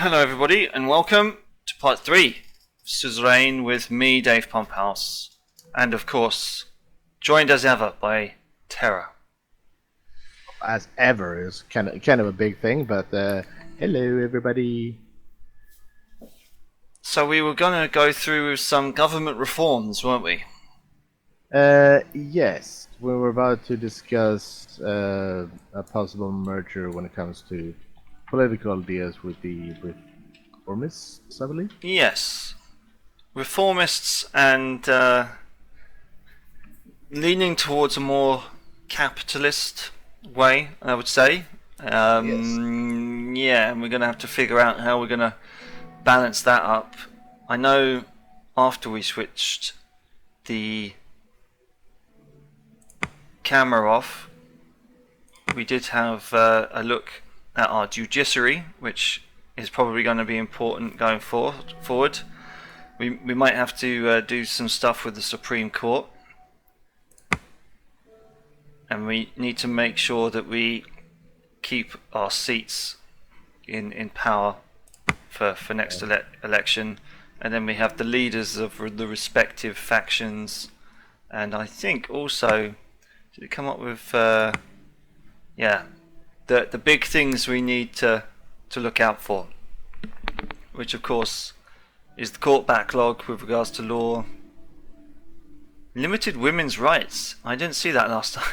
Hello everybody and welcome to part 3 of Suzerain with me, Dave Pumphouse, and of course joined as ever by Terra. As ever is kind of a big thing, but hello everybody. So we were going to go through some government reforms, weren't we? Yes, we were about to discuss a possible merger when it comes to political ideas with the reformists, I believe. Yes. Reformists and leaning towards a more capitalist way, I would say. Yes. Yeah, and we're going to have to figure out how we're going to balance that up. I know after we switched the camera off, we did have a look at our judiciary, which is probably going to be important going forward. We might have to do some stuff with the Supreme Court, and we need to make sure that we keep our seats in power for next election. And then we have the leaders of the respective factions, and I think also to come up with the big things we need to look out for, which of course is the court backlog with regards to law, limited women's rights. I didn't see that last time.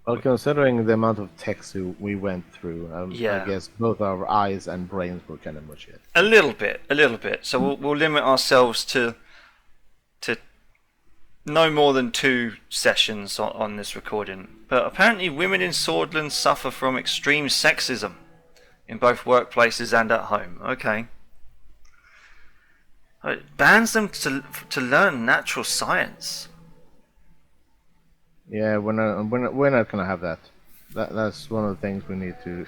Well, considering the amount of text we went through, Yeah. I guess both our eyes and brains were kind of mush it. A little bit. So we'll limit ourselves to no more than 2 sessions on this recording. But apparently women in Swordland suffer from extreme sexism in both workplaces and at home. Okay. It bans them to learn natural science. Yeah, we're not gonna have that. That's one of the things we need to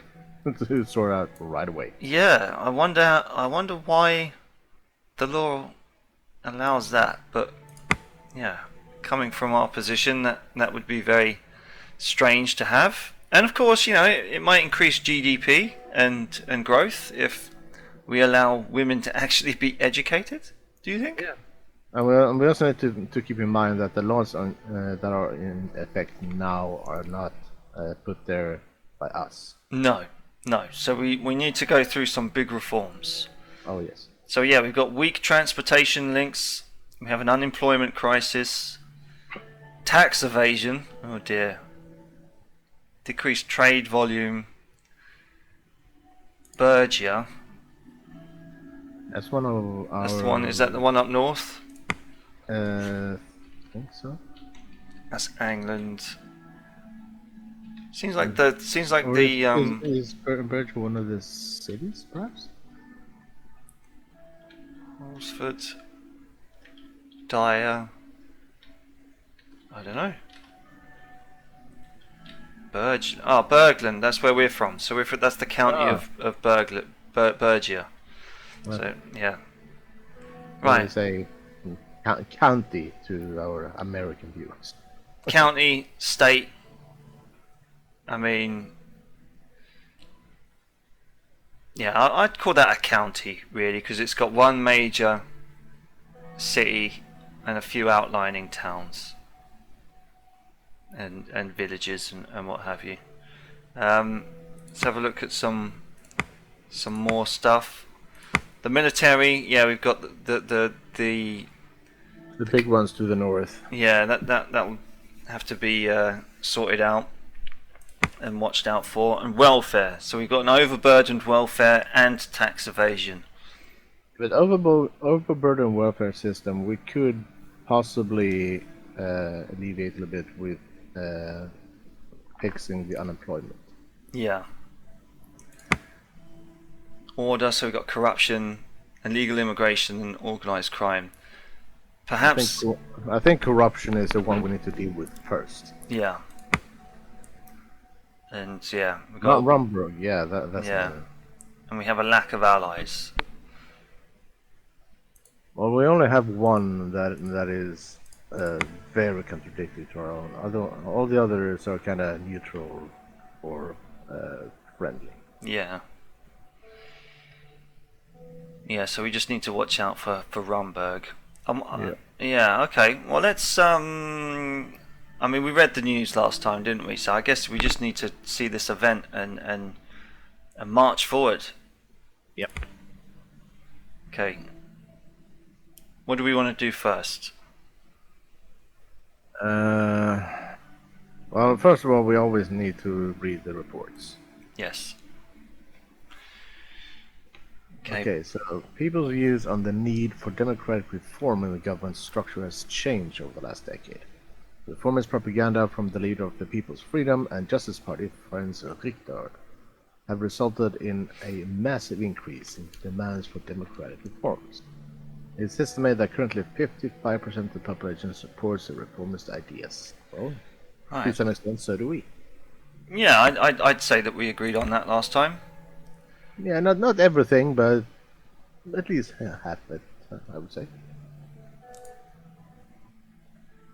to sort out right away. Yeah, I wonder why the law allows that, but yeah, coming from our position, that would be very strange to have. And of course, it might increase GDP and growth if we allow women to actually be educated. Do you think? Yeah. And we also need to keep in mind that the laws that are in effect now are not put there by us. No. So we need to go through some big reforms. Oh yes. So yeah, we've got weak transportation links. We have an unemployment crisis. Tax evasion. Oh dear. Decreased trade volume. Bergia. That's one of our. That's the one. Is that the one up north? I think so. That's England. Seems like Or the is Berge one of the cities, perhaps? Oxford, Dyer. I don't know. Bergland. That's where we're from. So that's the county of Bergia. Well, So yeah. We Right. say county to our American viewers. County, state. I mean, yeah, I'd call that a county really, because it's got one major city and a few outlining towns and villages and what have you. Let's have a look at some more stuff. The military, yeah, we've got the big ones to the north. yeah, that will have to be sorted out and watched out for. And welfare, so we've got an overburdened welfare and tax evasion. With overburdened welfare system, we could possibly alleviate a little bit with fixing the unemployment. Yeah. Order, so we've got corruption, illegal immigration and organised crime. Perhaps. I think corruption is the one we need to deal with first. Yeah. And yeah, we've got Rumburg, yeah, that's yeah. And we have a lack of allies. Well, we only have one that is very contradictory to our own. Although all the others are kind of neutral or friendly. Yeah. Yeah, so we just need to watch out for Rumberg. Yeah. Yeah, okay. Well, let's. I mean, we read the news last time, didn't we? So I guess we just need to see this event and march forward. Yep. Okay. What do we want to do first? Well, first of all, we always need to read the reports. Yes. Okay, so people's views on the need for democratic reform in the government structure has changed over the last decade. Reformist propaganda from the leader of the People's Freedom and Justice Party, Franz Richter, have resulted in a massive increase in demands for democratic reforms. It's estimated that currently 55% of the population supports the reformist ideas. Well, to some extent, so do we. Yeah, I'd say that we agreed on that last time. Yeah, not everything, but at least half of it, I would say.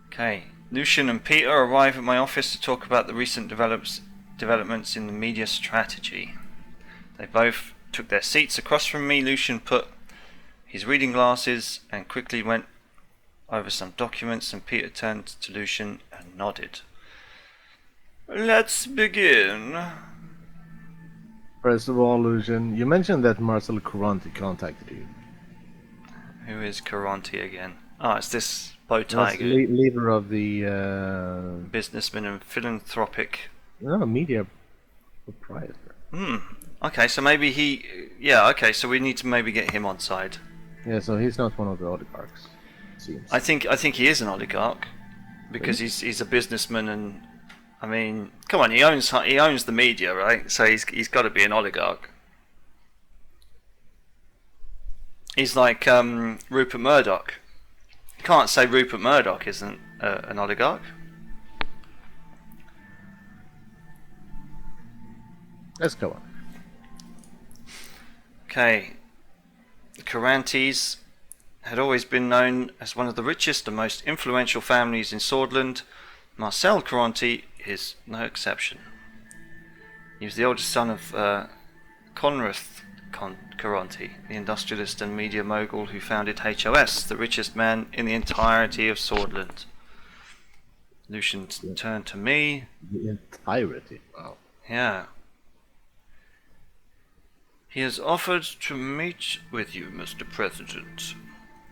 Okay. Lucian and Peter arrive at my office to talk about the recent developments in the media strategy. They both took their seats across from me. Lucian put his reading glasses and quickly went over some documents, and Peter turned to Lucian and nodded. Let's begin. First of all, Lucian, you mentioned that Marcel Coranti contacted you. Who is Caronti again? Oh, it's this bow tie guy. Leader of the Businessman and philanthropic. no, media proprietor. Okay, so maybe he. Yeah, okay, so we need to maybe get him on side. Yeah, so he's not one of the oligarchs, it seems. I think he is an oligarch because he's a businessman, and I mean, come on, he owns the media, right? So he's got to be an oligarch. He's like Rupert Murdoch. You can't say Rupert Murdoch isn't an oligarch. Let's go on. Okay. The Carantis had always been known as one of the richest and most influential families in Swordland. Marcel Caranti is no exception. He was the oldest son of Conrath Caranti, the industrialist and media mogul who founded HOS, the richest man in the entirety of Swordland. Lucian turned to me. The entirety? Wow. Yeah. He has offered to meet with you, Mr. President.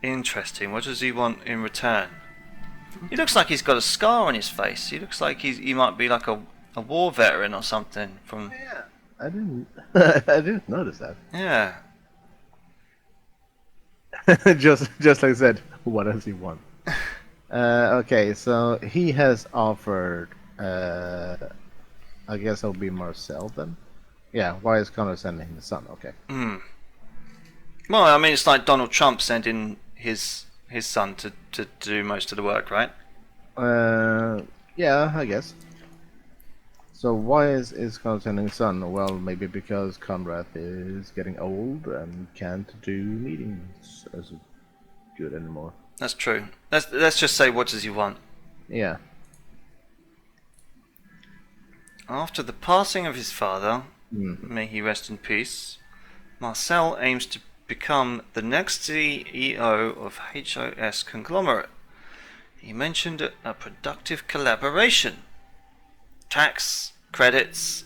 Interesting. What does he want in return? He looks like he's got a scar on his face. He looks like he might be like a war veteran or something from... Yeah, I didn't I didn't notice that. Yeah. just like I said, what does he want? Okay, so he has offered I guess it'll be Marcel then. Yeah, why is Connor sending his son? Okay. Well, I mean, it's like Donald Trump sending his son to do most of the work, right? Yeah, I guess. So why is Connor sending his son? Well, maybe because Conrad is getting old and can't do meetings as good anymore. That's true. Let's just say, what does he want? Yeah. After the passing of his father, may he rest in peace, Marcel aims to become the next CEO of HOS conglomerate. He mentioned a productive collaboration. Tax credits.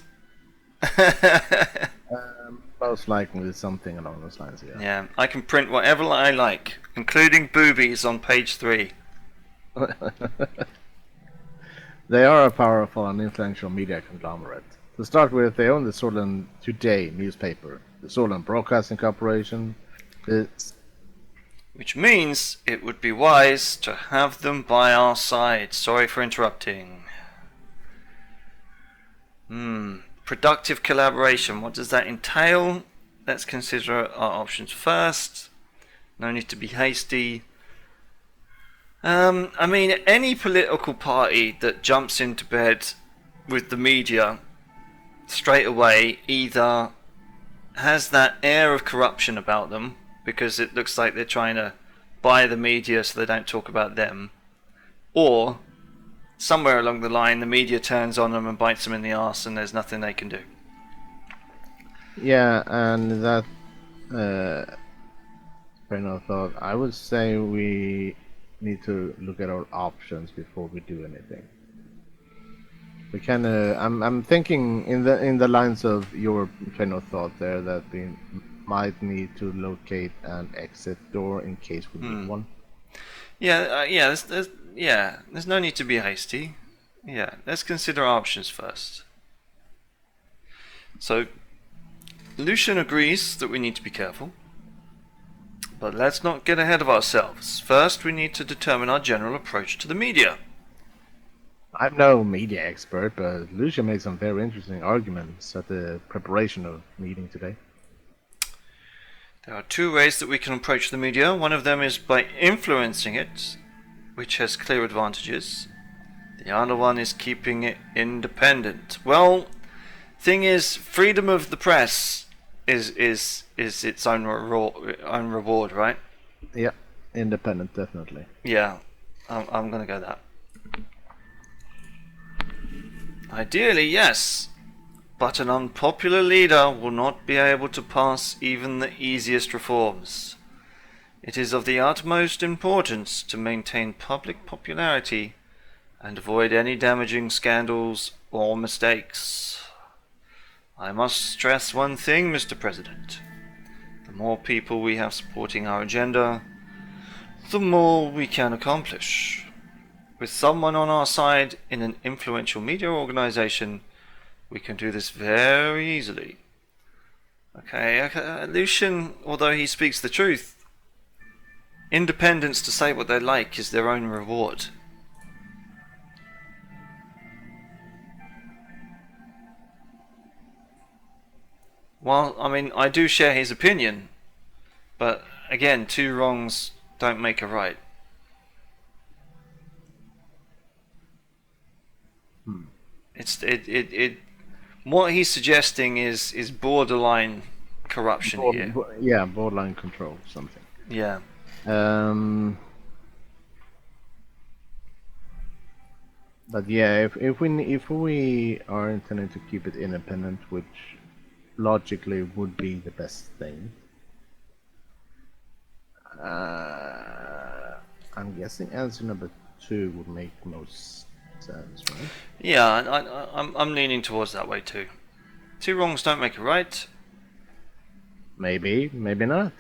Most likely something along those lines, yeah. Yeah, I can print whatever I like, including boobies on page 3. They are a powerful and influential media conglomerate. To start with, they own the Swordland Today newspaper, the Swordland Broadcasting Corporation. Which means it would be wise to have them by our side. Sorry for interrupting. Productive collaboration. What does that entail? Let's consider our options first. No need to be hasty. I mean, any political party that jumps into bed with the media straight away either has that air of corruption about them, because it looks like they're trying to buy the media so they don't talk about them, or somewhere along the line the media turns on them and bites them in the arse and there's nothing they can do. Yeah, and that train of thought. I would say we need to look at our options before we do anything. We can. I'm thinking in the lines of your train of thought there that we might need to locate an exit door in case we need one. Yeah. There's no need to be hasty. Yeah, let's consider our options first. So, Lucian agrees that we need to be careful. But let's not get ahead of ourselves. First, we need to determine our general approach to the media. I'm no media expert, but Lucia made some very interesting arguments at the preparation of meeting today. There are two ways that we can approach the media. One of them is by influencing it, which has clear advantages. The other one is keeping it independent. Well, thing is, freedom of the press is its own reward, right? Yeah, independent, definitely. Yeah, I'm gonna go that. Ideally, yes, but an unpopular leader will not be able to pass even the easiest reforms. It is of the utmost importance to maintain public popularity and avoid any damaging scandals or mistakes. I must stress one thing, Mr. President. The more people we have supporting our agenda, the more we can accomplish. With someone on our side in an influential media organization, we can do this very easily. Okay, Lucian, although he speaks the truth, independence to say what they like is their own reward. Well, I mean, I do share his opinion, but again, two wrongs don't make a right. What he's suggesting is borderline corruption here. Yeah, borderline control, something. Yeah. But yeah, if we are intending to keep it independent, which logically would be the best thing, I'm guessing answer number 2 would make most sense, right? Yeah, I'm leaning towards that way too. Two wrongs don't make a right. Maybe, maybe not.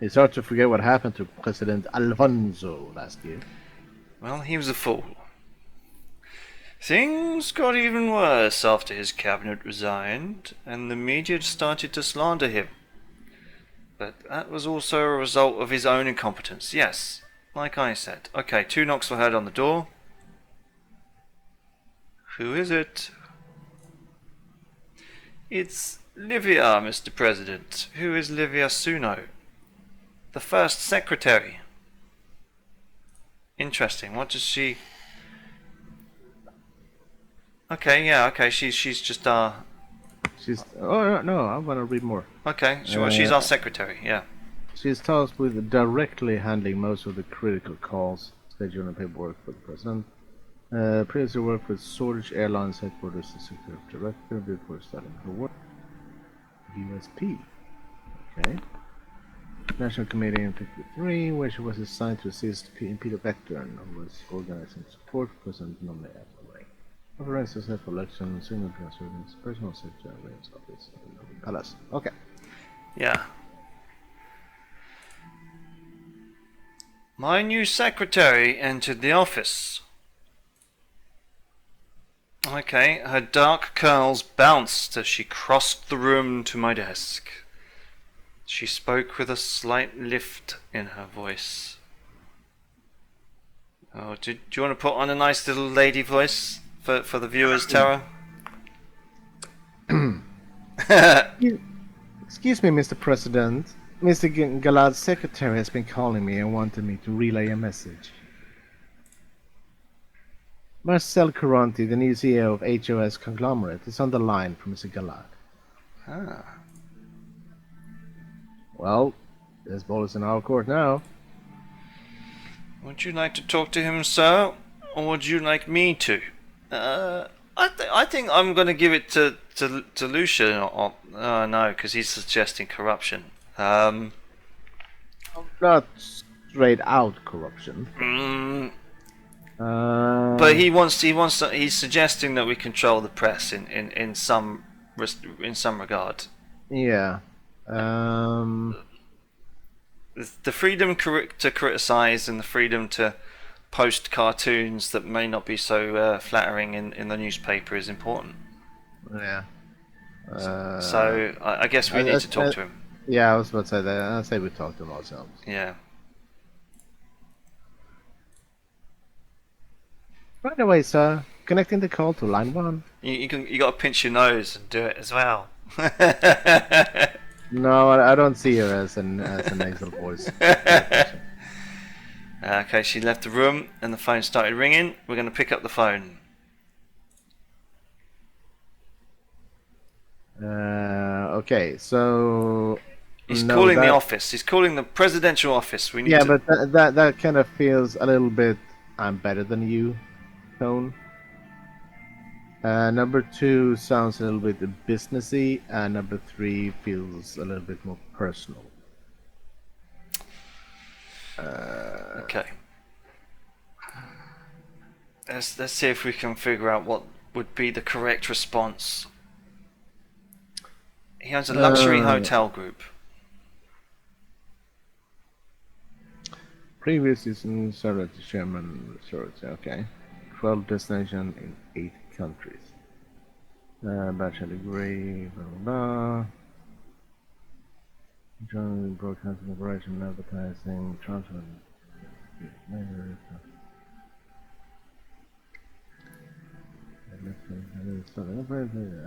It's hard to forget what happened to President Alfonso last year. Well, he was a fool. Things got even worse after his cabinet resigned, and the media started to slander him. But that was also a result of his own incompetence, yes, like I said. Okay, 2 knocks were heard on the door. Who is it? It's Livia, Mr. President. Who is Livia Suno? The first secretary. Interesting. What does she... Okay, yeah, okay, she's just She's... Oh, no, I want to read more. Okay, well, she's our secretary, yeah. She's tasked with directly handling most of the critical calls, scheduling paperwork for the president. Previously worked with Swordfish Airlines headquarters as executive director before starting her work. USP. Okay. National Committee in 53, where she was assigned to assist Peter Beckton, who was organizing support for President nominee Appleway. Authorized successful election, signal transference, personal secretary, Williams office, Palace. Okay. Yeah. My new secretary entered the office. Okay, her dark curls bounced as she crossed the room to my desk. She spoke with a slight lift in her voice. Oh, do you want to put on a nice little lady voice for the viewers, Terra? Excuse me, Mr. President. Mr. Galad's secretary has been calling me and wanted me to relay a message. Marcel Caronti, the new CEO of HOS Conglomerate, is on the line for Mr. Galad. Ah. Well, this ball is in our court now. Would you like to talk to him, sir? Or would you like me to? I think I'm going to give it to Lucian. No, because he's suggesting corruption. not straight out corruption. Mm, but Uh, he's suggesting that we control the press in some regard. yeah. Um, The freedom to criticize and the freedom to post cartoons that may not be so flattering in the newspaper is important. yeah. So I guess we need to talk to him. Yeah, I was about to say that. I'd say we talk to him ourselves. Yeah. Right away, sir. Connecting the call to line 1. You got to pinch your nose and do it as well. No, I don't see her as a nasal voice. Okay, she left the room and the phone started ringing. We're going to pick up the phone. Okay, so He's no, calling the office. He's calling the presidential office. We need yeah, to. but that kind of feels a little bit "I'm better than you" tone. Number 2 sounds a little bit businessy, and number 3 feels a little bit more personal. Okay. Let's see if we can figure out what would be the correct response. He owns a luxury hotel group. Previous season served as chairman resorts. Okay, 12 destinations in 8 countries. Bachelor degree, blah blah blah. Journalism, broadcasting, operation, advertising, transfer.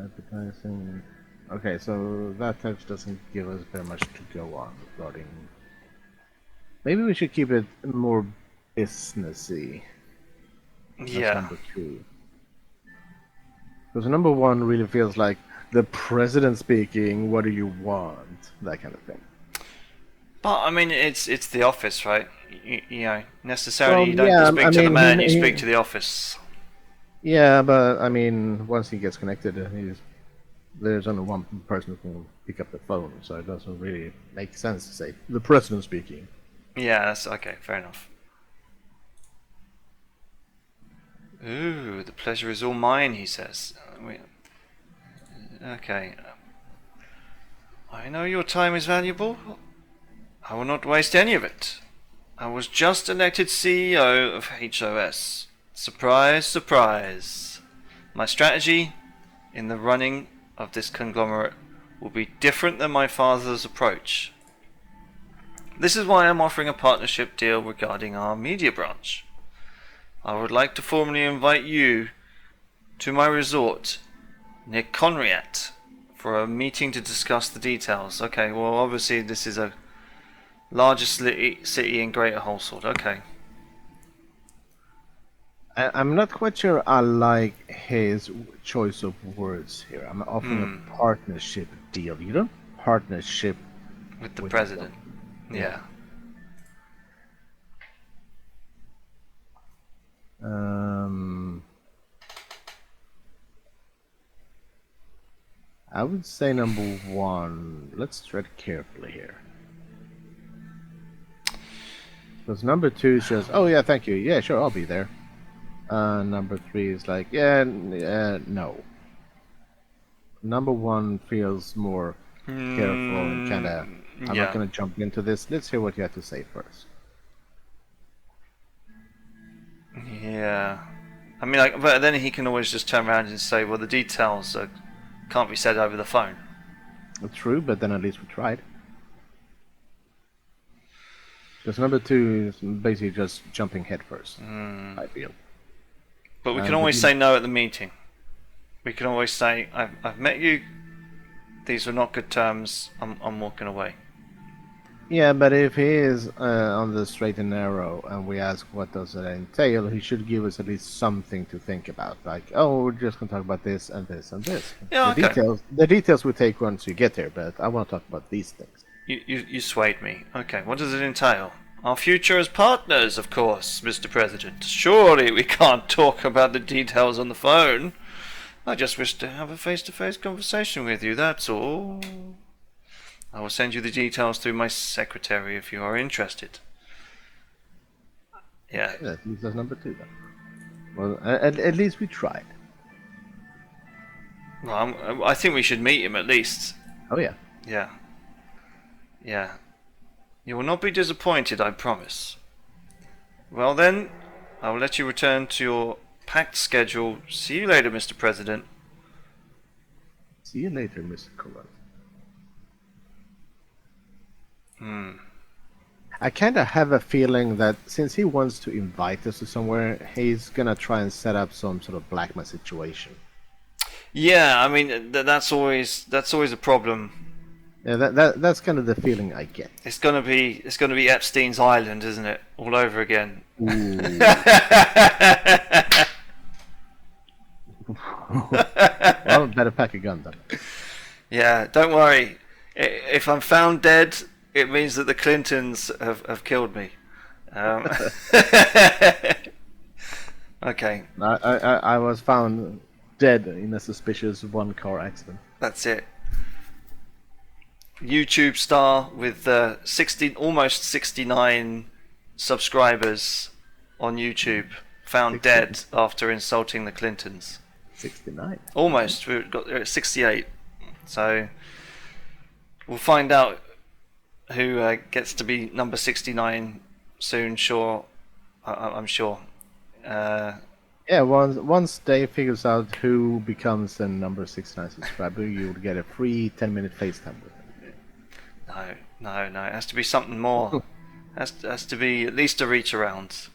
Advertising. Okay, so that text doesn't give us very much to go on regarding. Maybe we should keep it more businessy. That's Yeah. number 2. Because number 1 really feels like the president speaking. What do you want? That kind of thing. But I mean, it's the office, right? You know, necessarily Well, you don't yeah, speak I to the mean, man, you speak to the office. Yeah, but I mean, once he gets connected, there's only one person who can pick up the phone, so it doesn't really make sense to say the president speaking. Yeah, that's okay. Fair enough. Ooh, the pleasure is all mine, he says. Okay. I know your time is valuable. I will not waste any of it. I was just elected CEO of HOS. Surprise, surprise. My strategy in the running of this conglomerate will be different than my father's approach. This is why I'm offering a partnership deal regarding our media branch. I would like to formally invite you to my resort near Conriat for a meeting to discuss the details. Okay, well obviously this is a larger city in Greater Holsworth. Okay. I'm not quite sure I like his choice of words here. I'm offering a partnership deal. You don't partnership With the president. Yeah. I would say number 1. Let's tread carefully here. Because number 2 says, "Oh yeah, thank you. Yeah, sure, I'll be there." Number 3 is like, "Yeah, no." Number 1 feels more careful and kind of. I'm not going to jump into this. Let's hear what you have to say first. Yeah. I mean, like, but then he can always just turn around and say, "Well, the details can't be said over the phone." True, but then at least we tried. Because number 2 is basically just jumping headfirst. I feel. But we can always say no at the meeting. We can always say, "I've met you. These are not good terms. I'm walking away." Yeah, but if he is on the straight and narrow, and we ask what does it entail, he should give us at least something to think about. Like, "Oh, we're just gonna talk about this and this and this." Yeah, okay. The details we take once you get there, but I want to talk about these things. You swayed me. Okay, what does it entail? Our future as partners, of course, Mr. President. Surely we can't talk about the details on the phone. I just wish to have a face-to-face conversation with you, that's all. I will send you the details through my secretary if you are interested. Yeah. Yeah, at least that's number 2 then. Well, at least we tried. Well, I think we should meet him at least. Oh yeah. Yeah. Yeah. You will not be disappointed, I promise. Well then, I will let you return to your packed schedule. See you later, Mr. President. See you later, Mr. Cohen. I kind of have a feeling that since he wants to invite us to somewhere, he's gonna try and set up some sort of blackmail situation. Yeah, I mean that's always a problem. Yeah, that's kind of the feeling I get. It's gonna be Epstein's Island, isn't it? All over again. Well, better pack a gun then. Yeah, don't worry. If I'm found dead, it means that the Clintons have killed me. Okay. I was found dead in a suspicious one-car accident. That's it. YouTube star with almost 69 subscribers on YouTube found 60. dead after insulting the Clintons. 69. Almost. We've got 68. So we'll find out who gets to be number 69 soon. Sure, I'm sure. Yeah, once Dave figures out who becomes the number 69 subscriber, you'll get a free 10-minute FaceTime with him. No. It has to be something more. has to be at least a reach around.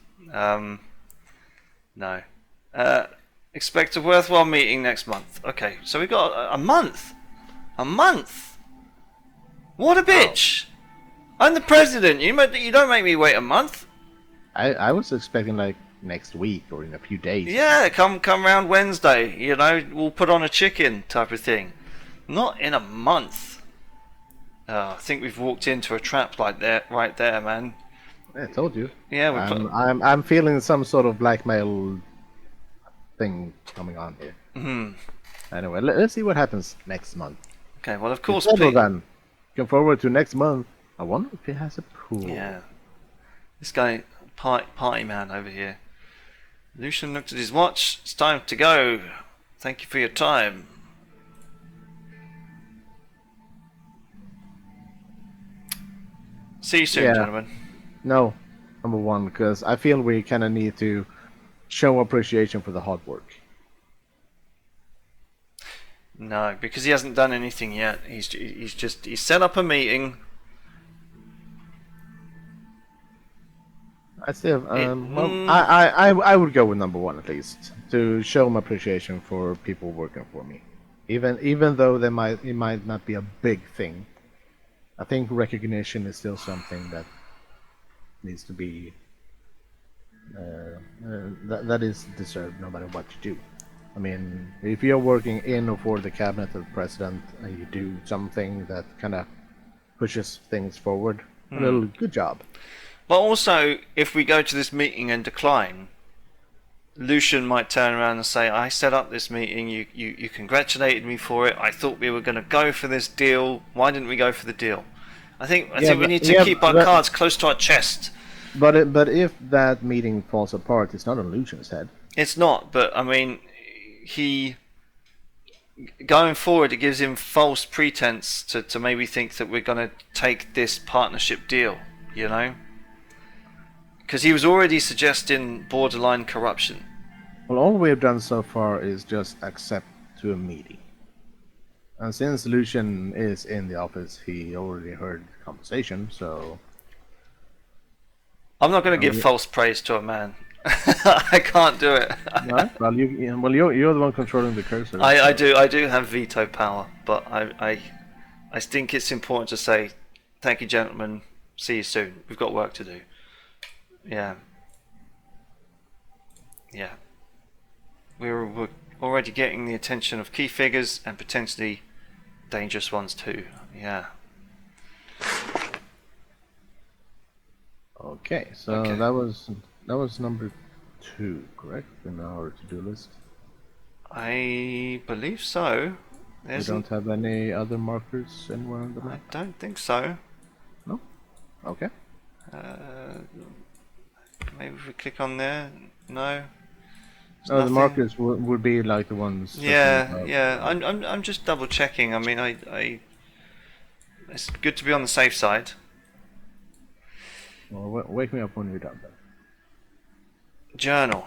No. Expect a worthwhile meeting next month. Okay, so we got a month. A month. What a bitch! I'm the president. You don't make me wait a month. I was expecting like next week or in a few days. Yeah, come round Wednesday. You know, we'll put on a chicken type of thing. Not in a month. I think we've walked into a trap like that right there, man. Yeah, I told you. Yeah, I'm feeling some sort of blackmail thing coming on here. Anyway, let's see what happens next month. Okay, well of course. Pete, then, looking forward to next month. I wonder if he has a pool. Yeah, this guy party man over here. Lucian looked at his watch. It's time to go. Thank you for your time. See you soon, gentlemen. No, number 1, because I feel we kind of need to show appreciation for the hard work. No, because he hasn't done anything yet. He's set up a meeting. I still, I would go with number 1 at least to show my appreciation for people working for me, even though it might not be a big thing. I think recognition is still something that needs to be that is deserved no matter what you do. I mean, if you're working in or for the cabinet of the president and you do something that kind of pushes things forward, a little good job. But also, if we go to this meeting and decline, Lucian might turn around and say, I set up this meeting, you congratulated me for it, I thought we were going to go for this deal, why didn't we go for the deal? I think we need to keep our cards close to our chest. But if that meeting falls apart, it's not on Lucian's head. It's not, but I mean, going forward, it gives him false pretense to maybe think that we're going to take this partnership deal, you know? Because he was already suggesting borderline corruption. Well, all we have done so far is just accept to a meeting. And since Lucian is in the office, he already heard the conversation, so... I'm not going to give false praise to a man. I can't do it. No? Well, you're the one controlling the cursor. I do have veto power, but I think it's important to say, thank you, gentlemen. See you soon. We've got work to do. Yeah. We're already getting the attention of key figures and potentially dangerous ones too. Yeah. Okay, so that was number 2, correct, in our to-do list? I believe so. We don't have any other markers anywhere on the I map? don't think so. No? Okay. Maybe if we click on there. No. Oh, the markers would be like the ones. Yeah, yeah. I'm just double checking. I mean, I it's good to be on the safe side. Well, wake me up when you're done. Then. Journal.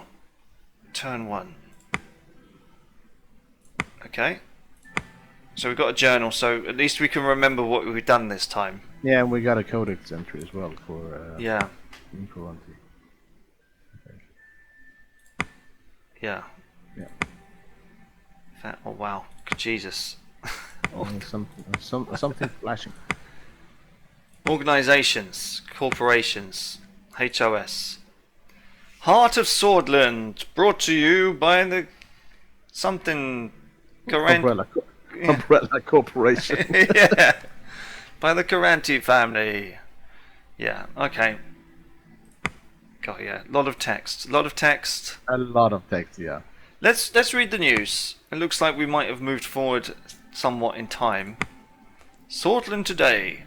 Turn 1. Okay. So we've got a journal, so at least we can remember what we've done this time. Yeah, and we got a codex entry as well for yeah. Incoranti. Yeah. Yeah. Oh wow, Jesus. Something flashing. Organizations, corporations, HOS. Heart of Swordland, brought to you by the something Umbrella Corporation. yeah. By the Caranti family. Yeah, okay. God, yeah. A lot of text. A lot of text, yeah. Let's read the news. It looks like we might have moved forward somewhat in time. Swordland today.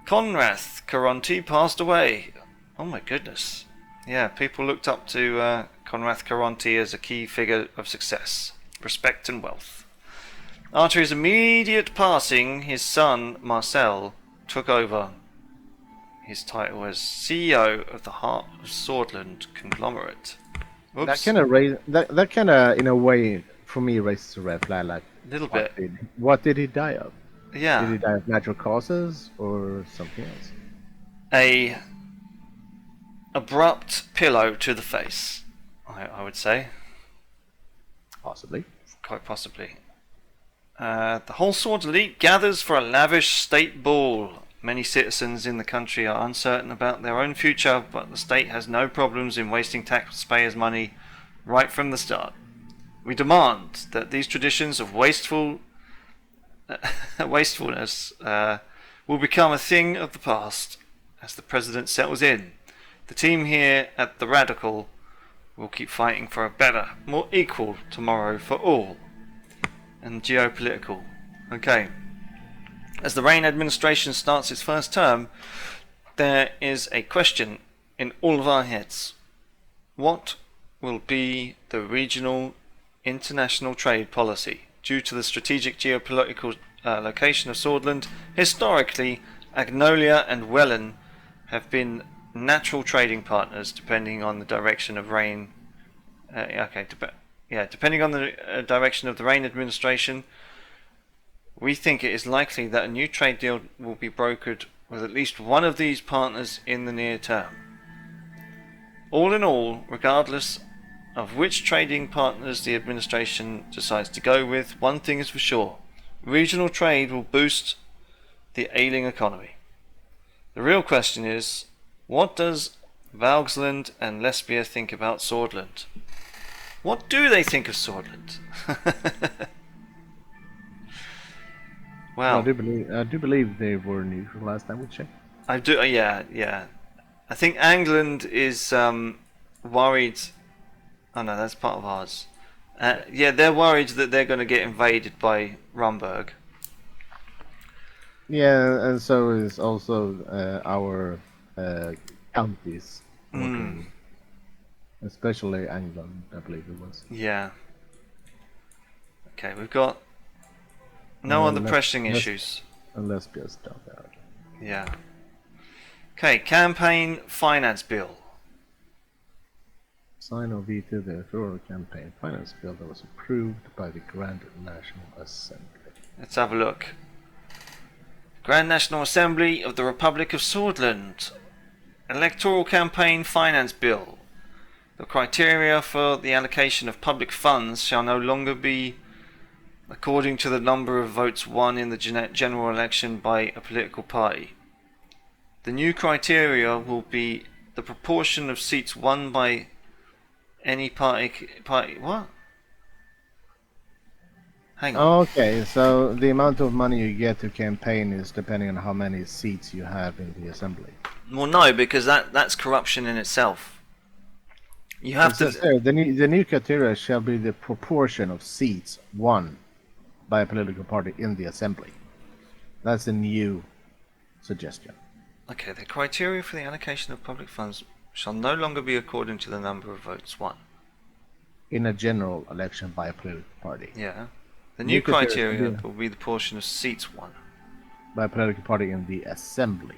Conrath Caranti passed away. Oh my goodness. Yeah, people looked up to Conrath Caranti as a key figure of success, respect and wealth. After his immediate passing, his son, Marcel, took over his title as CEO of the Heart of Swordland conglomerate. Oops. That kind of, in a way, for me, raises a red flag. Like, a little bit. What did he die of? Yeah. Did he die of natural causes or something else? A abrupt pillow to the face, I would say. Possibly. Quite possibly. The whole Sword Elite gathers for a lavish state ball. Many citizens in the country are uncertain about their own future, but the state has no problems in wasting taxpayers' money right from the start. We demand that these traditions of wastefulness will become a thing of the past as the president settles in. The team here at the Radical will keep fighting for a better, more equal tomorrow for all. And geopolitical. Okay. As the Reign administration starts its first term, there is a question in all of our heads. What will be the regional international trade policy? Due to the strategic geopolitical location of Swordland, historically, Agnolia and Welland have been natural trading partners depending on the direction of Reign. Depending on the direction of the Reign administration, we think it is likely that a new trade deal will be brokered with at least one of these partners in the near term. All in all, regardless of which trading partners the administration decides to go with, one thing is for sure: regional trade will boost the ailing economy. The real question is, what does Valgsland and Lesbia think about Swordland? What do they think of Swordland? Wow. I do believe they were neutral last time we checked. I do. Yeah. I think England is worried. Oh no, that's part of ours. Yeah, they're worried that they're going to get invaded by Rumburg. Yeah, and so is also our counties, especially England, I believe it was. Yeah. Okay, we've got no other pressing issues. Unless just down there. Yeah. Okay, campaign finance bill. Sign or veto the Aurora campaign finance bill that was approved by the Grand National Assembly. Let's have a look. Grand National Assembly of the Republic of Swordland. Electoral campaign finance bill. The criteria for the allocation of public funds shall no longer be according to the number of votes won in the general election by a political party. The new criteria will be the proportion of seats won by any party. What? Hang on. Okay, so the amount of money you get to campaign is depending on how many seats you have in the assembly. Well, no, because that's corruption in itself. You have to. The new criteria shall be the proportion of seats won by a political party in the assembly. That's a new suggestion. Okay, the criteria for the allocation of public funds shall no longer be according to the number of votes won. In a general election by a political party. Yeah. The new criteria will be the portion of seats won. By a political party in the assembly.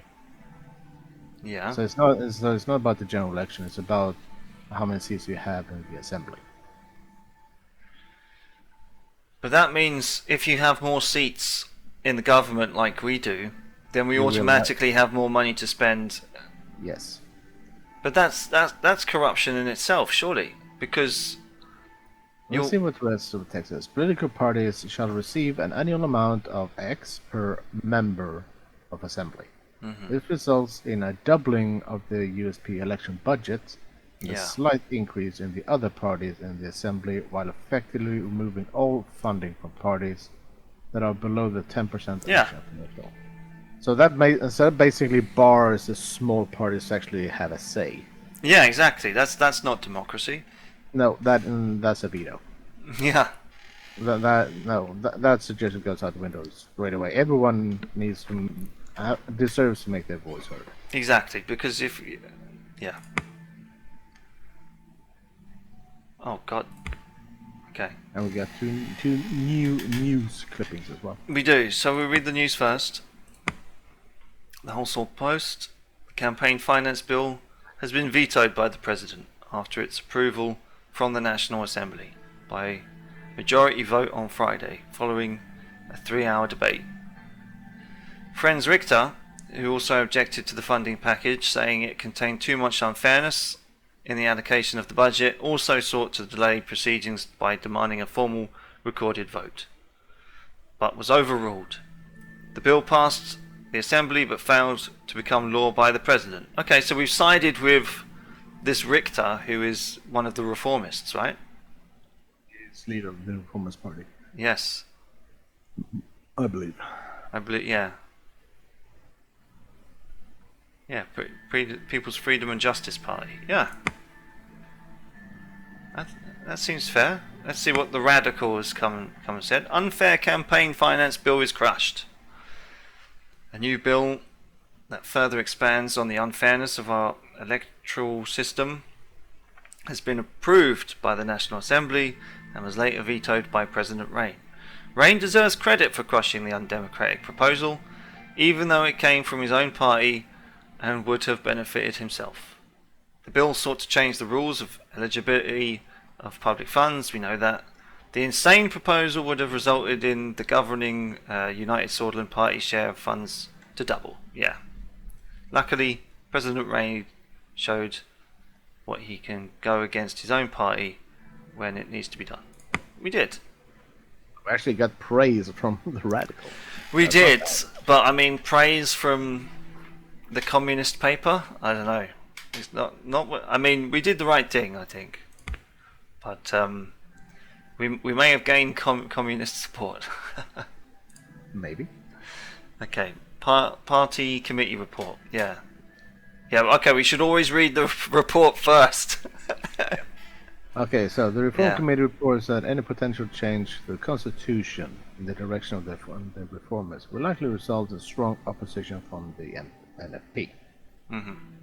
Yeah. So it's not about the general election, it's about how many seats you have in the assembly. But that means if you have more seats in the government like we do, then we automatically have more money to spend. Yes. But that's corruption in itself, surely, because Let's see what the rest of the text says. Political parties shall receive an annual amount of X per member of assembly. This results in a doubling of the USP election budget, a slight increase in the other parties in the assembly, while effectively removing all funding from parties that are below the 10% election threshold. So that basically bars the small parties to actually have a say. Yeah, exactly. That's not democracy. No, that's a veto. Yeah. That suggestion goes out the window straight away. Everyone deserves to make their voice heard. Exactly, because Oh God. Okay. And we got two new news clippings as well. We do. So we read the news first. The Household Post. The campaign finance bill has been vetoed by the president after its approval from the National Assembly by majority vote on Friday, following a 3-hour debate. Franz Richter, who also objected to the funding package, saying it contained too much unfairness in the allocation of the budget, also sought to delay proceedings by demanding a formal recorded vote, but was overruled. The bill passed the Assembly but failed to become law by the President. Okay, so we've sided with this Richter, who is one of the reformists, right? He's leader of the Reformist Party. Yes. I believe, yeah. Yeah, People's Freedom and Justice Party. Yeah. That seems fair. Let's see what the radical has come and said. Unfair campaign finance bill is crushed. A new bill that further expands on the unfairness of our electoral system has been approved by the National Assembly and was later vetoed by President Rain. Rain deserves credit for crushing the undemocratic proposal, even though it came from his own party and would have benefited himself. The bill sought to change the rules of eligibility of public funds. We know that. The insane proposal would have resulted in the governing United Swordsland Party share of funds to double. Yeah. Luckily, President Rain showed what he can go against his own party when it needs to be done. We did. We actually got praise from the radical. We did, but I mean, praise from the communist paper? I don't know. It's not what I mean. We did the right thing, I think, but we may have gained communist support. Maybe. Okay, party committee report. Yeah. Okay, we should always read the report first. Okay, so the Reform Committee reports that any potential change to the Constitution in the direction of the reformers will likely result in strong opposition from the NFP.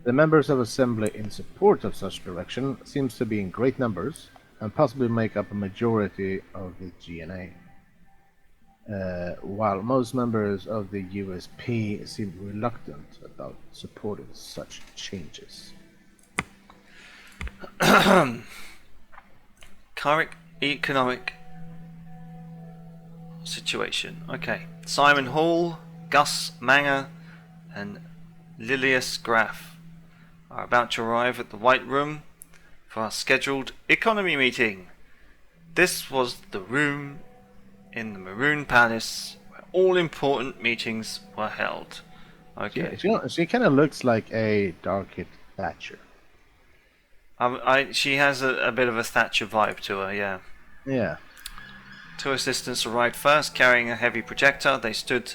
The members of Assembly in support of such direction seems to be in great numbers and possibly make up a majority of the GNA, while most members of the USP seem reluctant about supporting such changes. Current economic situation. Okay. Simon Hall, Gus Manger, and Lilius Graf are about to arrive at the White Room for our scheduled economy meeting. This was the room in the Maroon Palace where all important meetings were held. Okay. She kind of looks like a dark-haired Thatcher. She has a bit of a Thatcher vibe to her, yeah. Yeah. 2 assistants arrived first, carrying a heavy projector. They stood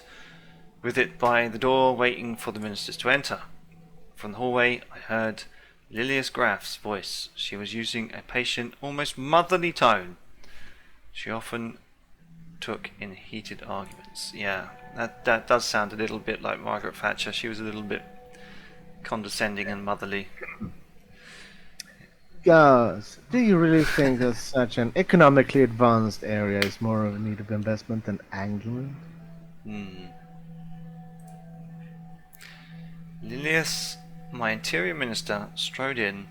with it by the door, waiting for the ministers to enter. From the hallway, I heard Lilius Graf's voice. She was using a patient, almost motherly tone. She often took in heated arguments. Yeah, that does sound a little bit like Margaret Thatcher. She was a little bit condescending and motherly. Gus, do you really think that such an economically advanced area is more in need of investment than England? Lilius, my interior minister, strode in.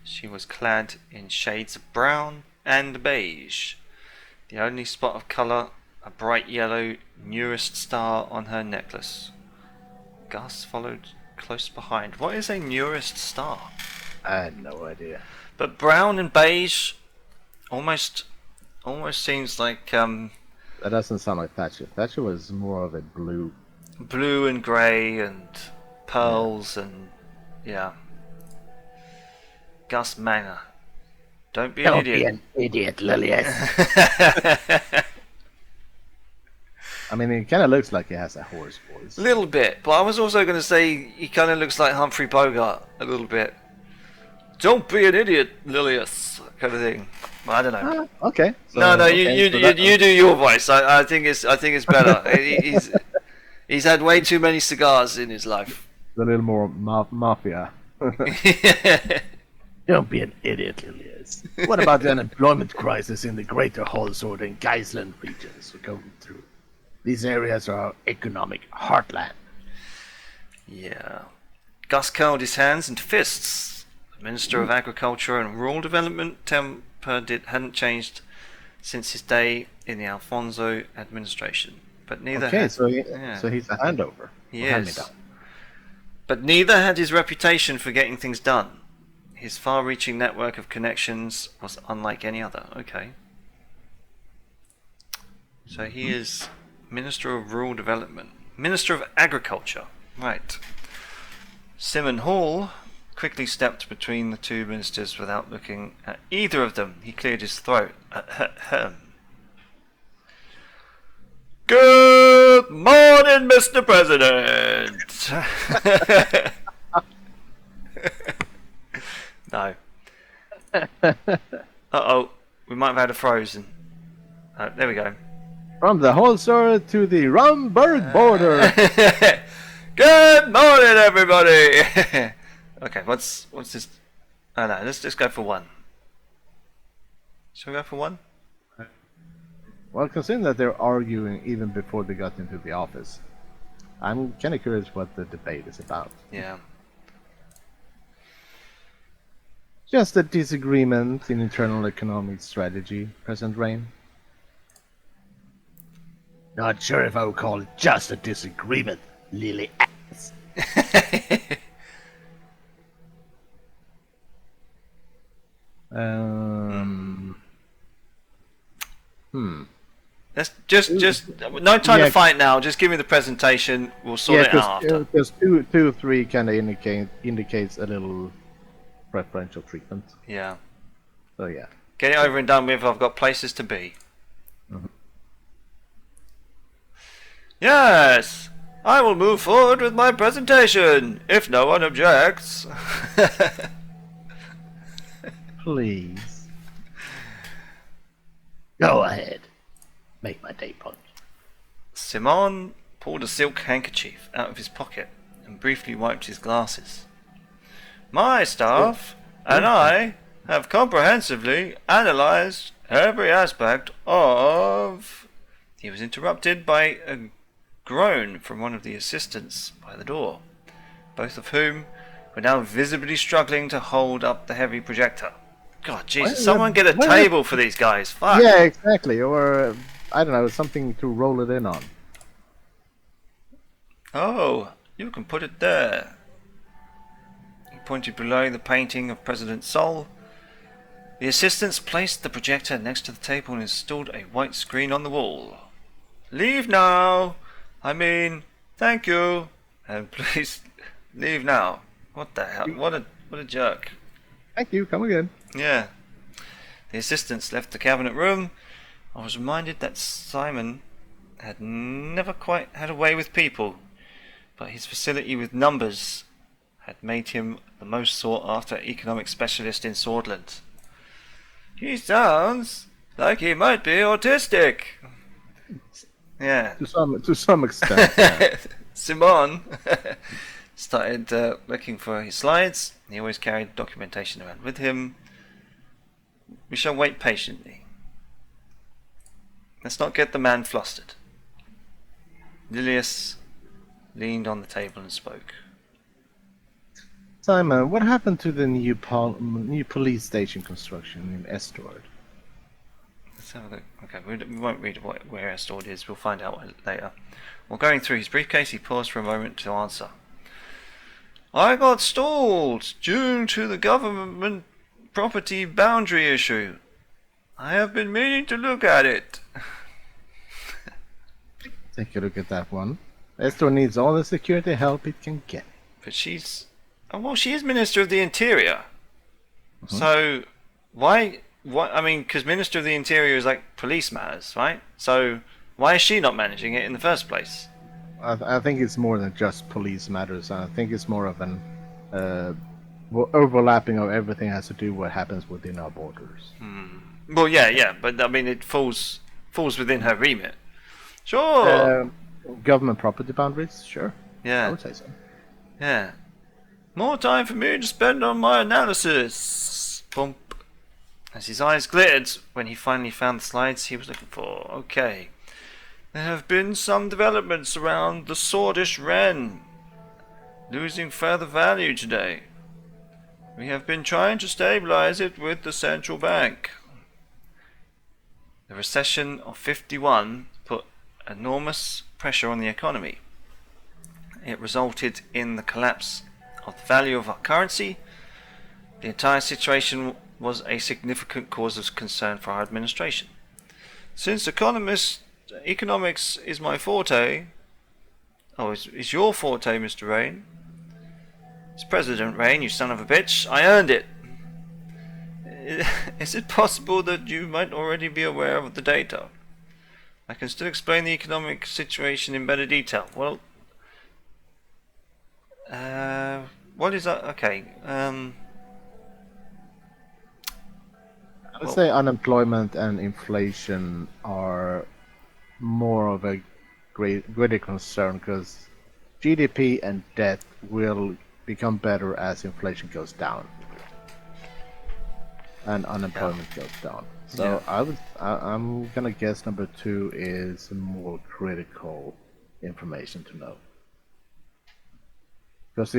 She was clad in shades of brown and beige. The only spot of colour, a bright yellow nearest star on her necklace. Gus followed close behind. What is a nearest star? I had no idea. But brown and beige almost seems like That doesn't sound like Thatcher. Thatcher was more of a blue. blue and grey and pearls and yeah. Gus Manger. Don't be an Don't idiot. be an idiot, Lilius. I mean, he kind of looks like he has a hoarse voice. Little bit, but I was also going to say he kind of looks like Humphrey Bogart a little bit. Don't be an idiot, Lilius, kind of thing. Well, I don't know. Okay. So, No, okay, you do your voice. I think it's better. He's had way too many cigars in his life. A little more mafia. Don't be an idiot, Lilius. What about the unemployment crisis in the greater Holsord and Geisland regions we're going through? These areas are our economic heartland. Yeah. Gus curled his hands into fists. The Minister of Agriculture and Rural Development temper hadn't changed since his day in the Alfonso administration. But neither Okay, had, so yeah. so he's a handover. He Or is. hand-me-down. But neither had his reputation for getting things done. His far-reaching network of connections was unlike any other. Okay. So he is Minister of Rural Development. Minister of Agriculture. Right. Simon Hall quickly stepped between the two ministers without looking at either of them. He cleared his throat. Good morning, Mr. President! No. Uh-oh. We might have had a frozen. There we go. From the Holsord to the Rumburg border. Good morning, everybody! Okay, what's this? Oh no, let's just go for one. Shall we go for one? Well, considering that they're arguing even before they got into the office, I'm kind of curious what the debate is about. Yeah. Just a disagreement in internal economic strategy, President Rain. Not sure if I would call it just a disagreement, Lily ass. Let's just no time Yeah. to fight now. Just give me the presentation. We'll sort it out after. Because two, three kind of indicates a little preferential treatment. Yeah. So yeah. Get it over and done with. I've got places to be. Yes, I will move forward with my presentation if no one objects. Please. Go ahead. Make my day, Punch. Simon pulled a silk handkerchief out of his pocket and briefly wiped his glasses. My staff and I have comprehensively analysed every aspect of... He was interrupted by a groan from one of the assistants by the door, both of whom were now visibly struggling to hold up the heavy projector. God, Jesus, someone get a table for these guys. Fuck. Yeah, exactly. Or, I don't know, something to roll it in on. Oh, you can put it there. He pointed below the painting of President Sol. The assistants placed the projector next to the table and installed a white screen on the wall. Leave now. I mean, thank you. And please leave now. What the hell? What a jerk. Thank you, come again. Yeah. The assistants left the cabinet room. I was reminded that Simon had never quite had a way with people, but his facility with numbers had made him the most sought-after economic specialist in Swordland. He sounds like he might be autistic. Yeah. To some extent, yeah. Simon started looking for his slides. He always carried documentation around with him. We shall wait patiently. Let's not get the man flustered. Lilius leaned on the table and spoke. Simon, what happened to the new police station construction in Estord? Let's have a look. Okay, we won't read where Estord is. We'll find out later. While going through his briefcase, he paused for a moment to answer. I got stalled due to the government property boundary issue. I have been meaning to look at it. Take a look at that one. Estord needs all the security help it can get. But she's... Oh, well, she is Minister of the Interior. So, why... I mean, because Minister of the Interior is like police matters, right? So, why is she not managing it in the first place? I think it's more than just police matters. I think it's more of an overlapping of everything has to do what happens within our borders. Well, yeah, but I mean, it falls within her remit. Sure. Government property boundaries, sure. I Yeah, would say so. yeah. More time for me to spend on my analysis. Bump. As his eyes glittered when he finally found the slides he was looking for. Okay. There have been some developments around the Swordish Wren, losing further value today. We have been trying to stabilize it with the central bank. The recession of 51 put enormous pressure on the economy. It resulted in the collapse of the value of our currency. The entire situation was a significant cause of concern for our administration. Since economics is my forte... Oh, is your forte, Mr. Rain? It's President Rain, you son of a bitch. I earned it. Is it possible that you might already be aware of the data? I can still explain the economic situation in better detail. Well, what is that? Okay. I would say unemployment and inflation are more of a greater concern because GDP and debt will become better as inflation goes down and unemployment goes down. So I'm gonna guess number 2 is more critical information to know. Because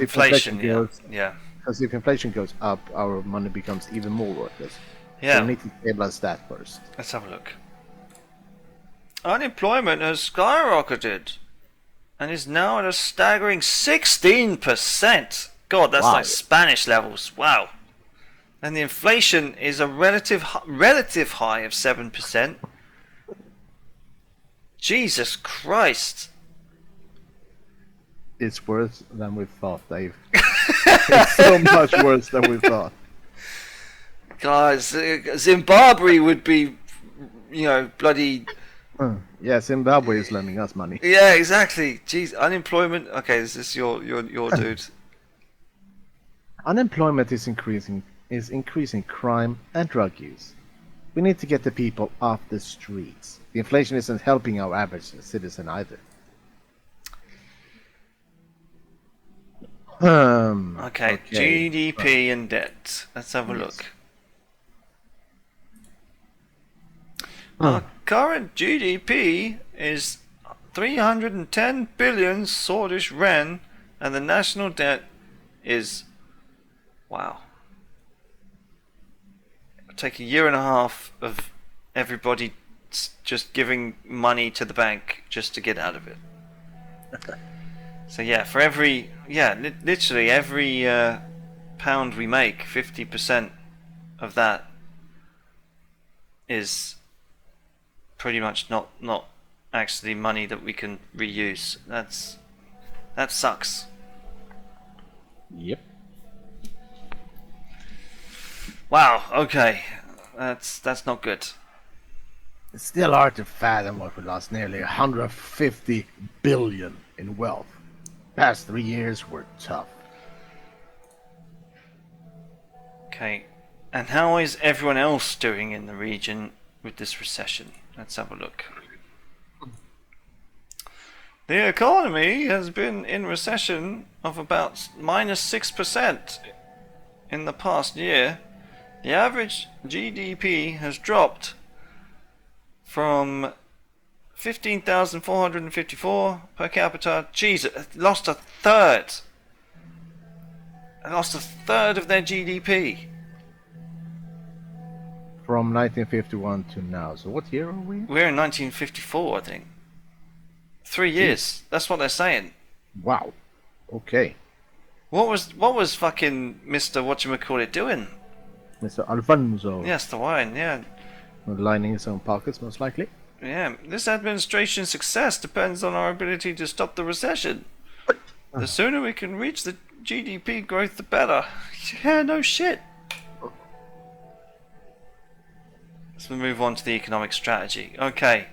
if inflation goes up, our money becomes even more worthless. Yeah. So we need to stabilize that first. Let's have a look. Unemployment has skyrocketed and is now at a staggering 16%. God, that's like Spanish levels. Wow. And the inflation is a relative high of 7%. Jesus Christ. It's worse than we thought, Dave. It's so much worse than we thought. Guys, Zimbabwe would be, bloody... Yeah, Zimbabwe is lending us money. Yeah, exactly. Jeez, unemployment... Okay, is this your dude? Unemployment is increasing crime and drug use. We need to get the people off the streets. The inflation isn't helping our average citizen either. Okay, GDP and debt. Let's have a look. Our current GDP is 310 billion Swordish Ren, and the national debt is... Wow. It'll take a year and a half of everybody just giving money to the bank just to get out of it. So yeah, for every... Yeah, literally every pound we make, 50% of that is pretty much not actually money that we can reuse. That sucks. Yep. Wow, okay. That's not good. It's still hard to fathom what we lost nearly 150 billion in wealth. Past 3 years were tough. Okay. And how is everyone else doing in the region with this recession? Let's have a look. The economy has been in recession of about -6% in the past year. The average GDP has dropped from 15,454 per capita. Jesus, it lost a third. It lost a third of their GDP. From 1951 to now. So what year are we? We're in 1954, I think. 3 years. That's what they're saying. Wow. Okay. What was fucking Mr. Whatchamacallit doing? Mr. Alfonso. Yes, the wine, yeah. Lining his own pockets, most likely. Yeah, this administration's success depends on our ability to stop the recession. The sooner we can reach the GDP growth, the better. Yeah, no shit. Let's move on to the economic strategy. Okay.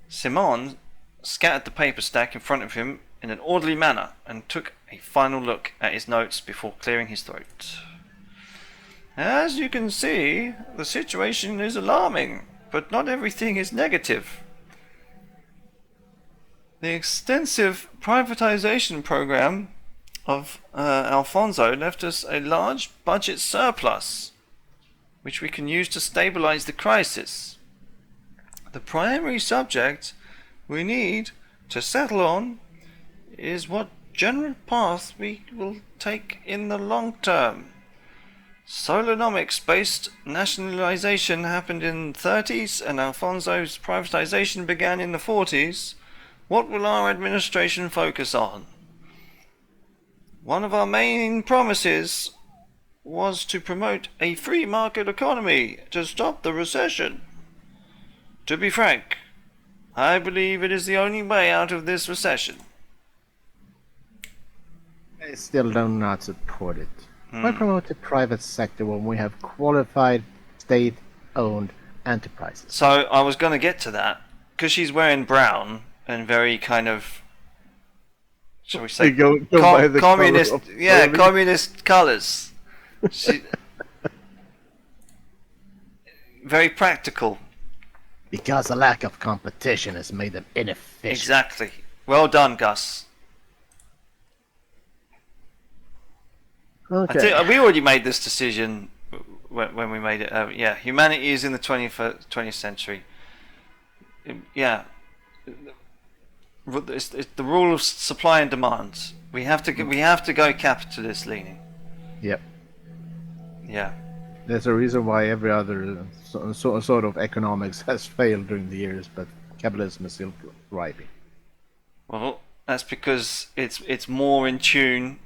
Simon scattered the paper stack in front of him in an orderly manner and took a final look at his notes before clearing his throat. As you can see, the situation is alarming, but not everything is negative. The extensive privatization program of Alfonso left us a large budget surplus, which we can use to stabilize the crisis. The primary subject we need to settle on is what general path we will take in the long term. Solonomics-based nationalization happened in the 30s and Alfonso's privatization began in the 40s. What will our administration focus on? One of our main promises was to promote a free market economy to stop the recession. To be frank, I believe it is the only way out of this recession. I still do not support it. Why promote the private sector when we have qualified state-owned enterprises? So I was going to get to that because she's wearing brown and very kind of, shall we say, Go by the communist, color of yeah, clothing. communist colours. Very practical. Because a lack of competition has made them inefficient. Exactly. Well done, Gus. Okay. We already made this decision when we made it. Yeah, humanity is in the 20th century. Yeah, it's the rule of supply and demand. We have to go capitalist leaning. Yep. Yeah. There's a reason why every other sort of economics has failed during the years, but capitalism is still thriving. Well, that's because it's more in tune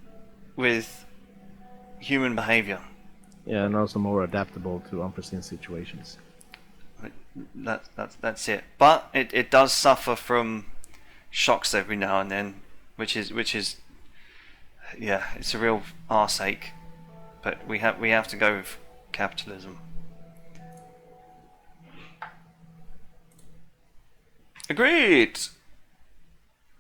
with human behavior. Yeah, and also more adaptable to unforeseen situations. That's it. But it does suffer from shocks every now and then, which is yeah, it's a real arse ache. But we have to go with capitalism. Agreed.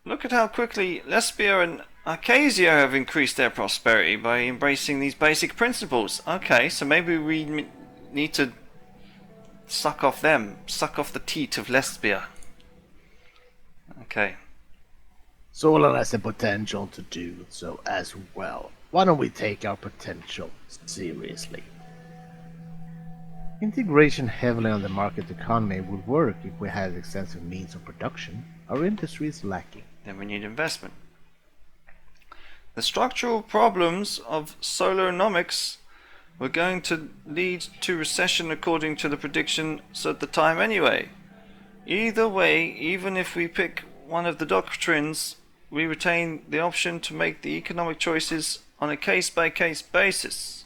Look at how quickly Lesbia and Acacia have increased their prosperity by embracing these basic principles. Okay, so maybe we need to suck off the teat of Lesbia. Okay. Solar has the potential to do so as well. Why don't we take our potential seriously? Integration heavily on the market economy would work if we had extensive means of production. Our industry is lacking. Then we need investment. The structural problems of solonomics were going to lead to recession according to the predictions at the time anyway. Either way, even if we pick one of the doctrines, we retain the option to make the economic choices on a case-by-case basis.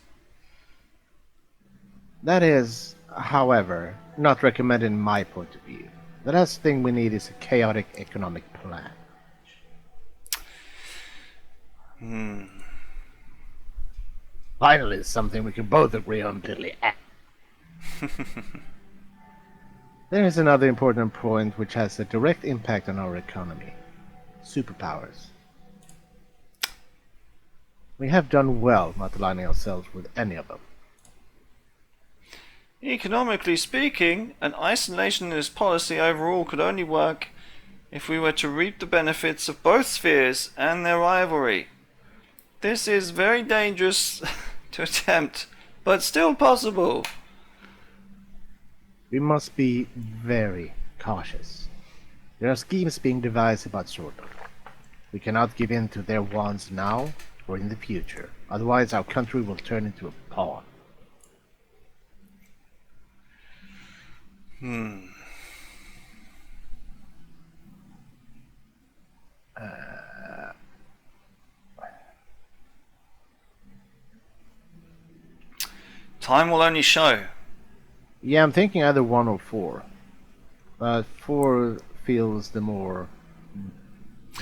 That is, however, not recommended in my point of view. The last thing we need is a chaotic economic plan. Finally, something we can both agree on, Billy. There is another important point which has a direct impact on our economy. Superpowers. We have done well not aligning ourselves with any of them. Economically speaking, an isolationist policy overall could only work if we were to reap the benefits of both spheres and their rivalry. This is very dangerous to attempt, but still possible. We must be very cautious. There are schemes being devised about Swordland. We cannot give in to their wants now or in the future. Otherwise, our country will turn into a pawn. Time will only show. Yeah, I'm thinking either 1 or 4. But 4 feels the more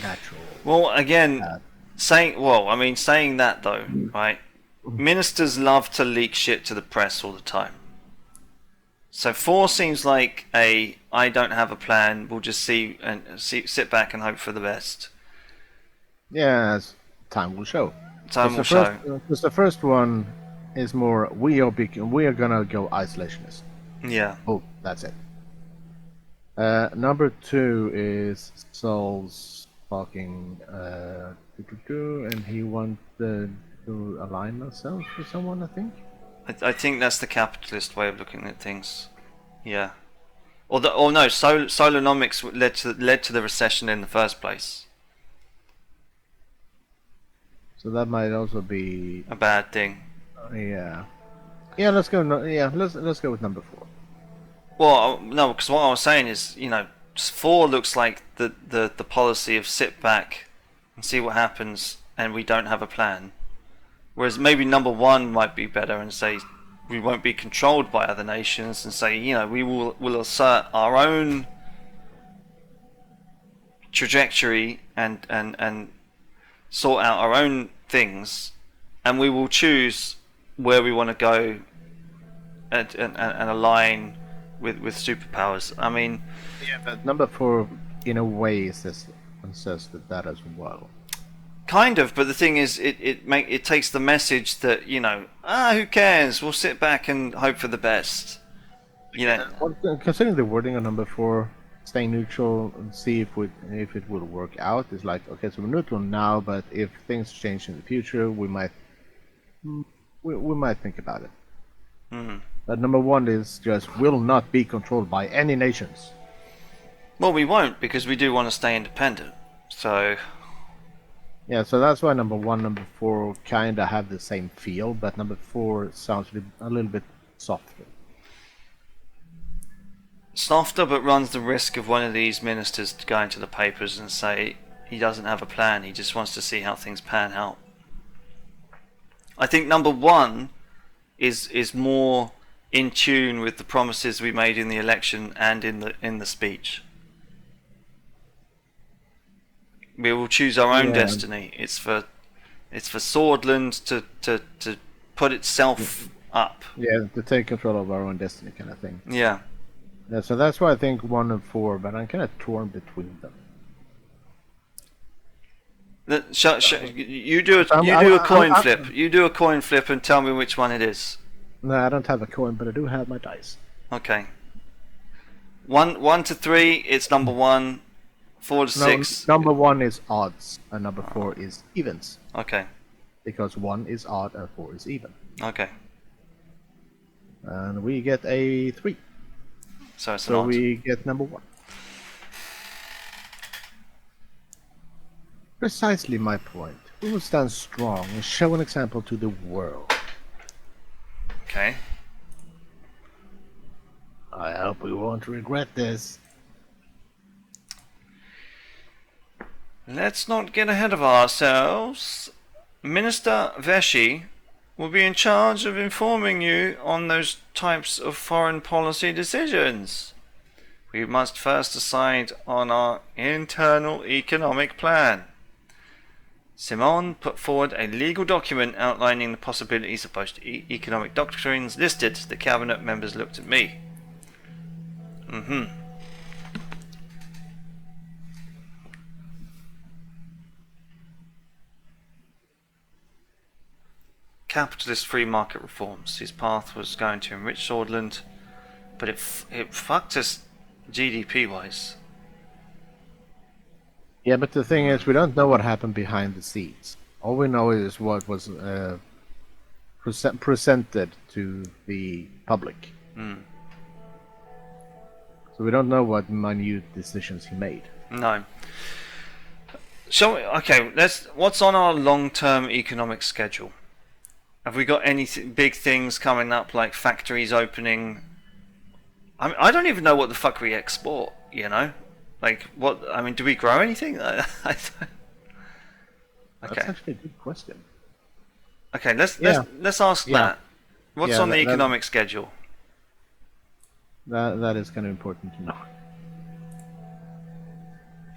natural. Well, again, saying that though, right? Ministers love to leak shit to the press all the time. So 4 seems like I don't have a plan. We'll just sit back and hope for the best. Yeah, as time will show. Time will show. Because the first one is more we are gonna go isolationist. Yeah. Oh, that's it. Number 2 is Saul's fucking and he wanted to align ourselves with someone, I think. I think that's the capitalist way of looking at things. Yeah. Or no, Solonomics led to the recession in the first place. So that might also be a bad thing. Yeah. Yeah, let's go. Let's go with number 4. Well, no, because what I was saying is, 4 looks like the policy of sit back and see what happens, and we don't have a plan. Whereas maybe number 1 might be better and say we won't be controlled by other nations, and say we'll assert our own trajectory and sort out our own things, and we will choose where we want to go and align with superpowers. I mean, yeah, but number 4 in a way says that as well. Kind of, but the thing is, it takes the message that who cares? We'll sit back and hope for the best. Well, considering the wording on number 4, staying neutral and see if it will work out, is like, okay, so we're neutral now, but if things change in the future, we might think about it. But number 1 is just will not be controlled by any nations. Well, we won't, because we do want to stay independent. So. Yeah, so that's why number 1, number 4 kind of have the same feel, but number 4 sounds a little bit softer. Softer, but runs the risk of one of these ministers to go into the papers and say he doesn't have a plan, he just wants to see how things pan out. I think number 1 is more in tune with the promises we made in the election and in the speech. We will choose our own destiny. It's for Swordland to put itself up. Yeah, to take control of our own destiny, kind of thing. Yeah. So that's why I think 1 and 4, but I'm kind of torn between them. You do a coin flip. You do a coin flip and tell me which one it is. No, I don't have a coin, but I do have my dice. Okay. 1 to 3, it's number 1. 4 to 6. Number 1 is odds, and number 4 is evens. Okay. Because 1 is odd and 4 is even. Okay. And we get a 3. So we get number 1. Precisely my point. We will stand strong and show an example to the world. Okay. I hope we won't regret this. Let's not get ahead of ourselves. Minister Veshy will be in charge of informing you on those types of foreign policy decisions. We must first decide on our internal economic plan. Simon put forward a legal document outlining the possibilities of both economic doctrines listed. The cabinet members looked at me. Capitalist free market reforms. His path was going to enrich Swordland, but it fucked us GDP wise. Yeah, but the thing is, we don't know what happened behind the scenes. All we know is what was presented to the public. So we don't know what minute decisions he made. No. So okay, what's on our long-term economic schedule? Have we got any big things coming up, like factories opening? I don't even know what the fuck we export. You know, like what? I mean, do we grow anything? That's Okay. actually a good question. Okay, let's Yeah. let's ask Yeah. that. What's Yeah, on the economic schedule? that is kind of important to know.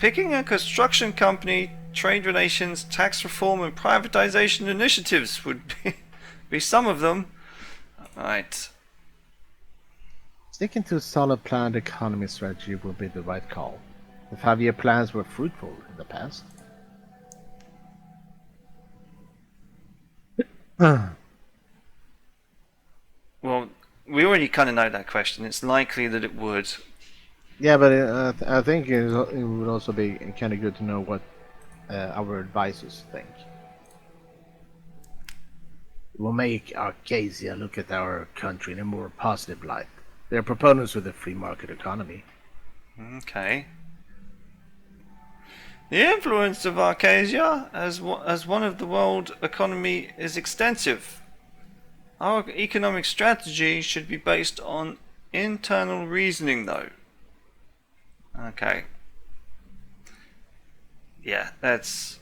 Picking a construction company, trade relations, tax reform, and privatization initiatives would be some of them. Right. Sticking to a solid planned economy strategy would be the right call. The 5-year plans were fruitful in the past. Well, we already kind of know that question. It's likely that it would. Yeah, but I think it would also be kind of good to know what our advisors think. It will make Arcasia look at our country in a more positive light. They're proponents of the free market economy. Okay. The influence of Arcasia as one of the world economy is extensive. Our economic strategy should be based on internal reasoning, though. Okay. Yeah, let's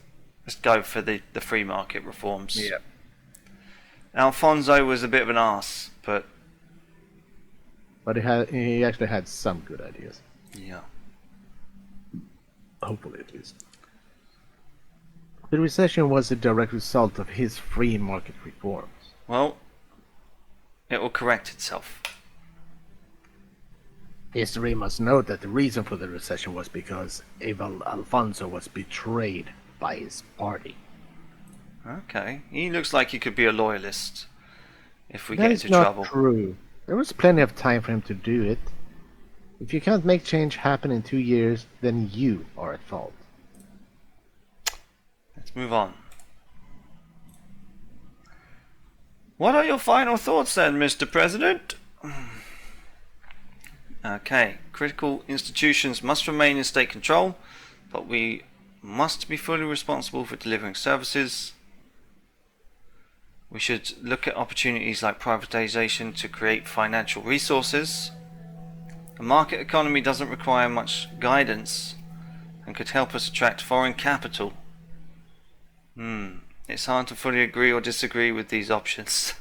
go for the free market reforms. Yeah. Alfonso was a bit of an ass, but But he actually had some good ideas. yeah. Hopefully, at least. The recession was a direct result of his free market reforms. Well, it will correct itself. History must note that the reason for the recession was because Alfonso was betrayed by his party. Okay, he looks like he could be a loyalist if we That get is into not trouble. true. There was plenty of time for him to do it. If you can't make change happen in 2 years, then you are at fault. Let's move on. What are your final thoughts then, Mr. President? Okay, critical institutions must remain in state control, but we must be fully responsible for delivering services. We should look at opportunities like privatization to create financial resources. A market economy doesn't require much guidance and could help us attract foreign capital. It's hard to fully agree or disagree with these options.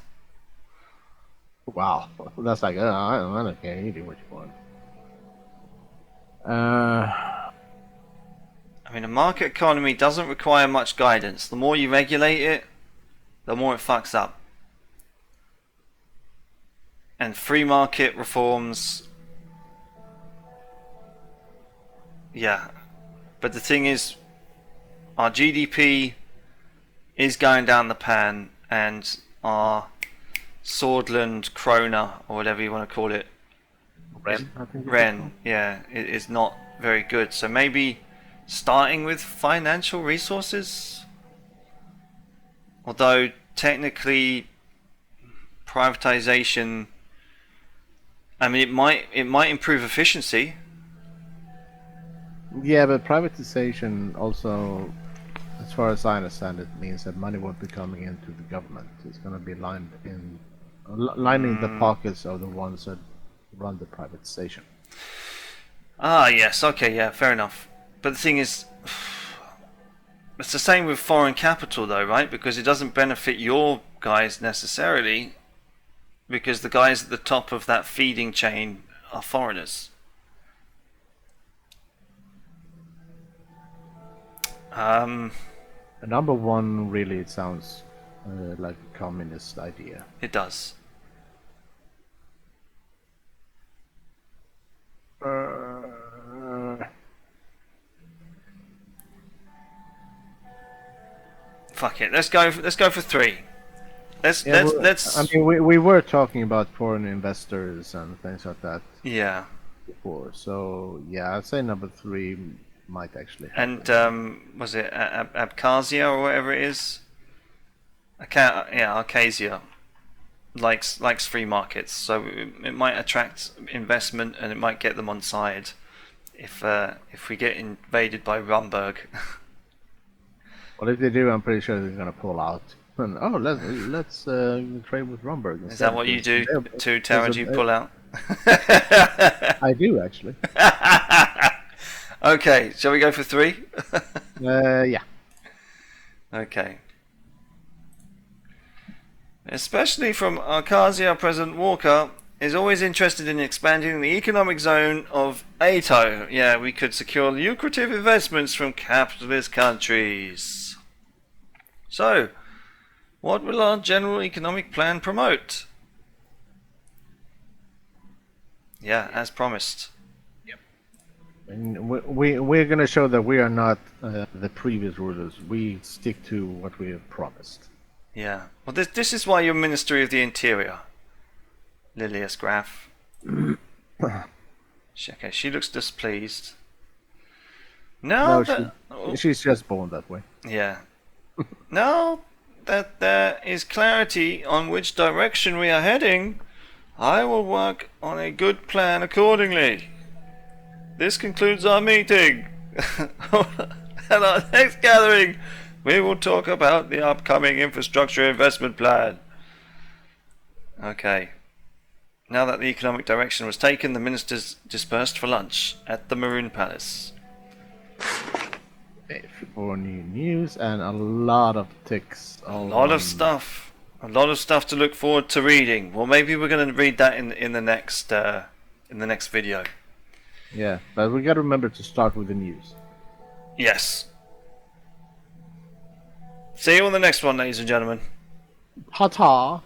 Wow, that's like, I don't care, you do what you want. I mean, a market economy doesn't require much guidance. The more you regulate it, the more it fucks up. And free market reforms, yeah. But the thing is, our GDP is going down the pan, and our Swordland krona, or whatever you want to call it, Ren, I think. Ren, yeah, it is not very good. So maybe starting with financial resources, although technically privatization, I mean, it might improve efficiency. Yeah, but privatization also, as far as I understand it, means that money won't be coming into the government. It's going to be lining the pockets of the ones that run the privatization. Ah, yes, okay, yeah, fair enough. But the thing is, it's the same with foreign capital, though, right? Because it doesn't benefit your guys necessarily, because the guys at the top of that feeding chain are foreigners. Number one really sounds like a communist idea. It does. Fuck it. Let's go for 3. Let's. I mean, we were talking about foreign investors and things like that Yeah. before. So yeah, I'd say number 3 might actually happen. And was it Abkhazia or whatever it is? Abkhazia likes free markets, so it might attract investment and it might get them on side if we get invaded by Rumburg. Well, if they do, I'm pretty sure they're gonna pull out. And, oh, let's trade with Rumburg. Is that what you do to Terra? Do you pull out? I do actually. Okay, shall we go for 3? Yeah. Okay. Especially from Arcasia, President Walker is always interested in expanding the economic zone of ATO. Yeah, we could secure lucrative investments from capitalist countries. So, what will our general economic plan promote? Yeah, as promised. And we're gonna show that we are not the previous rulers. We stick to what we have promised. Yeah. Well, this is why you're Ministry of the Interior, Lilius Graf. Okay, she looks displeased. No, that, she's just born that way. Yeah. Now that there is clarity on which direction we are heading, I will work on a good plan accordingly. This concludes our meeting. At our next gathering, we will talk about the upcoming infrastructure investment plan. Okay. Now that the economic direction was taken, the ministers dispersed for lunch at the Maroon Palace. For new news and a lot of ticks. A lot of stuff. A lot of stuff to look forward to reading. Well, maybe we're going to read that in the next video. Yeah, but we got to remember to start with the news. Yes. See you on the next one, ladies and gentlemen. Ta-ta.